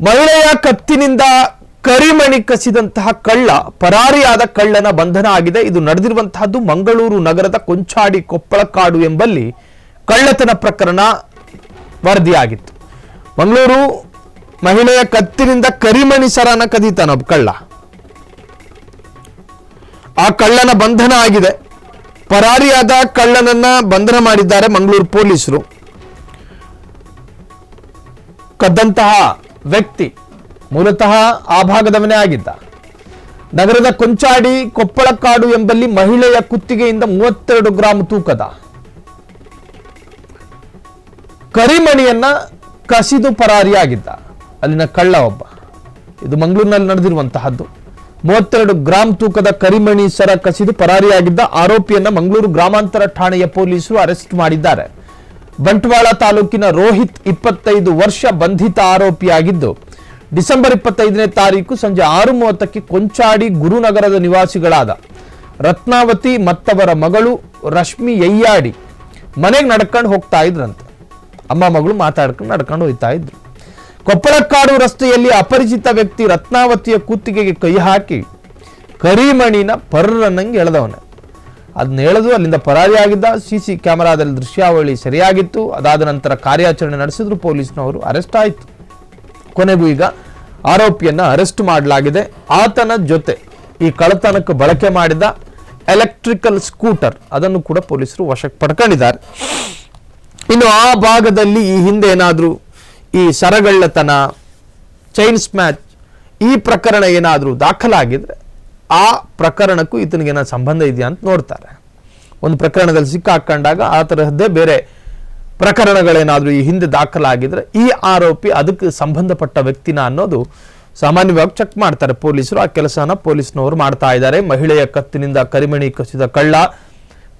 ಮಹಿಳೆಯ ಕತ್ತಿನಿಂದ ಕರಿಮಣಿ ಕಸಿದಂತಹ ಕಳ್ಳ, ಪರಾರಿಯಾದ ಕಳ್ಳನ ಬಂಧನ ಆಗಿದೆ. ಇದು ನಡೆದಿರುವಂತಹದ್ದು ಮಂಗಳೂರು ನಗರದ ಕೊಂಚಾಡಿ ಕೊಪ್ಪಳಕಾಡು ಎಂಬಲ್ಲಿ ಕಳ್ಳತನ ಪ್ರಕರಣ ವರದಿಯಾಗಿತ್ತು. ಮಂಗಳೂರು ಮಹಿಳೆಯ ಕತ್ತಿನಿಂದ ಕರಿಮಣಿ ಸರನ ಕದೀತಾನೊಬ್ಬ ಕಳ್ಳ. ಆ ಕಳ್ಳನ ಬಂಧನ ಆಗಿದೆ. ಪರಾರಿಯಾದ ಕಳ್ಳನನ್ನ ಬಂಧನ ಮಾಡಿದ್ದಾರೆ ಮಂಗಳೂರು ಪೊಲೀಸರು. ಕದ್ದಂತಹ ವ್ಯಕ್ತಿ ಮೂಲತಃ ಆ ಭಾಗದವನೇ ಆಗಿದ್ದ. ನಗರದ ಕೊಂಚಾಡಿ ಕೊಪ್ಪಳಕಾಡು ಎಂಬಲ್ಲಿ ಮಹಿಳೆಯ ಕುತ್ತಿಗೆಯಿಂದ 32 ಗ್ರಾಂ ತೂಕದ ಕರಿಮಣಿಯನ್ನ ಕಸಿದು ಪರಾರಿಯಾಗಿದ್ದ ಅಲ್ಲಿನ ಕಳ್ಳ ಒಬ್ಬ. ಇದು ಮಂಗಳೂರಿನಲ್ಲಿ ನಡೆದಿರುವಂತಹದ್ದು. 32 ಗ್ರಾಂ ತೂಕದ ಕರಿಮಣಿ ಸರ ಕಸಿದು ಪರಾರಿಯಾಗಿದ್ದ ಆರೋಪಿಯನ್ನ ಮಂಗಳೂರು ಗ್ರಾಮಾಂತರ ಠಾಣೆಯ ಪೊಲೀಸರು ಅರೆಸ್ಟ್ ಮಾಡಿದ್ದಾರೆ. ಬಂಟ್ವಾಳ ತಾಲೂಕಿನ ರೋಹಿತ್ 25 ವರ್ಷ ಬಂಧಿತ ಆರೋಪಿಯಾಗಿದ್ದು, ಡಿಸೆಂಬರ್ 25ನೇ ತಾರೀಕು ಸಂಜೆ 6:30ಕ್ಕೆ ಕೊಂಚಾಡಿ ಗುರುನಗರದ ನಿವಾಸಿಗಳಾದ ರತ್ನಾವತಿ ಮತ್ತವರ ಮಗಳು ರಶ್ಮಿ ಯಯ್ಯಾಡಿ ಮನೆಗೆ ನಡ್ಕೊಂಡು ಹೋಗ್ತಾ ಇದ್ರಂತೆ. ಅಮ್ಮ ಮಗಳು ಮಾತಾಡ್ಕೊಂಡು ನಡ್ಕೊಂಡು ಹೋಗ್ತಾ ಇದ್ರು. ಕೊಪ್ಪಳಕಾಡು ರಸ್ತೆಯಲ್ಲಿ ಅಪರಿಚಿತ ವ್ಯಕ್ತಿ ರತ್ನಾವತಿಯ ಕುತ್ತಿಗೆಗೆ ಕೈ ಹಾಕಿ ಕರಿಮಣಿನ ಪರ್ರನ್ನಂಗೆ ಎಳೆದವನೇ. ಅದನ್ನ ಎಳೆದು ಅಲ್ಲಿಂದ ಪರಾರಿಯಾಗಿದ್ದ. ಸಿಸಿ ಕ್ಯಾಮೆರಾದಲ್ಲಿ ದೃಶ್ಯಾವಳಿ ಸರಿಯಾಗಿತ್ತು. ಅದಾದ ನಂತರ ಕಾರ್ಯಾಚರಣೆ ನಡೆಸಿದ್ರು ಪೊಲೀಸ್ನವರು. ಅರೆಸ್ಟ್ ಆಯಿತು. ಕೊನೆಗೂ ಈಗ ಆರೋಪಿಯನ್ನ ಅರೆಸ್ಟ್ ಮಾಡಲಾಗಿದೆ. ಆತನ ಜೊತೆ ಈ ಕಳ್ಳತನಕ್ಕೆ ಬಳಕೆ ಮಾಡಿದ ಎಲೆಕ್ಟ್ರಿಕಲ್ ಸ್ಕೂಟರ್ ಅದನ್ನು ಕೂಡ ಪೊಲೀಸರು ವಶಕ್ಕೆ ಪಡ್ಕೊಂಡಿದ್ದಾರೆ. ಇನ್ನು ಆ ಭಾಗದಲ್ಲಿ ಈ ಹಿಂದೆ ಏನಾದರೂ ಈ ಸರಗಳ್ಳತನ, ಚೈನ್ ಸ್ಮ್ಯಾಚ್ ಈ ಪ್ರಕರಣ ಏನಾದರೂ ದಾಖಲಾಗಿದ್ರೆ ಆ ಪ್ರಕರಣಕ್ಕೂ ಈತನಿಗೇನ ಸಂಬಂಧ ಇದೆಯಾ ಅಂತ ನೋಡ್ತಾರೆ. ಒಂದು ಪ್ರಕರಣದಲ್ಲಿ ಸಿಕ್ಕಾಕೊಂಡಾಗ ಆ ತರಹದ್ದೇ ಬೇರೆ ಪ್ರಕರಣಗಳೇನಾದರೂ ಈ ಹಿಂದೆ ದಾಖಲಾಗಿದ್ರೆ ಈ ಆರೋಪಿ ಅದಕ್ಕೆ ಸಂಬಂಧಪಟ್ಟ ವ್ಯಕ್ತಿನ ಅನ್ನೋದು ಸಾಮಾನ್ಯವಾಗಿ ಚೆಕ್ ಮಾಡ್ತಾರೆ ಪೊಲೀಸರು. ಆ ಕೆಲಸನ ಪೊಲೀಸ್ನವರು ಮಾಡ್ತಾ ಇದ್ದಾರೆ. ಮಹಿಳೆಯ ಕತ್ತಿನಿಂದ ಕರಿಮಣಿ ಕಸಿದ ಕಳ್ಳ,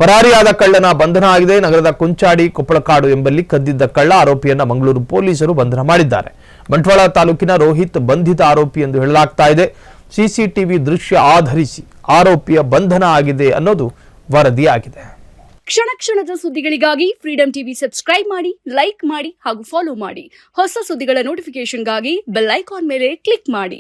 ಪರಾರಿಯಾದ ಕಳ್ಳನ ಬಂಧನ ಆಗಿದೆ. ನಗರದ ಕೊಂಚಾಡಿ ಕೊಪ್ಪಳಕಾಡು ಎಂಬಲ್ಲಿ ಕದ್ದಿದ್ದ ಕಳ್ಳ ಆರೋಪಿಯನ್ನ ಮಂಗಳೂರು ಪೊಲೀಸರು ಬಂಧನ ಮಾಡಿದ್ದಾರೆ. ಬಂಟ್ವಾಳ ತಾಲೂಕಿನ ರೋಹಿತ್ ಬಂಧಿತ ಆರೋಪಿ ಎಂದು ಹೇಳಲಾಗ್ತಾ ಇದೆ. ಸಿಸಿಟಿವಿ ದೃಶ್ಯ ಆಧರಿಸಿ ಆರೋಪಿಯ ಬಂಧನ ಆಗಿದೆ ಅನ್ನೋದು ವರದಿಯಾಗಿದೆ. ಕ್ಷಣ ಕ್ಷಣದ ಸುದ್ದಿಗಳಿಗಾಗಿ ಫ್ರೀಡಂ ಟಿವಿ ಸಬ್ಸ್ಕ್ರೈಬ್ ಮಾಡಿ, ಲೈಕ್ ಮಾಡಿ ಹಾಗೂ ಫಾಲೋ ಮಾಡಿ. ಹೊಸ ಸುದ್ದಿಗಳ ನೋಟಿಫಿಕೇಶನ್ಗಾಗಿ ಬೆಲ್ ಐಕಾನ್ ಮೇಲೆ ಕ್ಲಿಕ್ ಮಾಡಿ.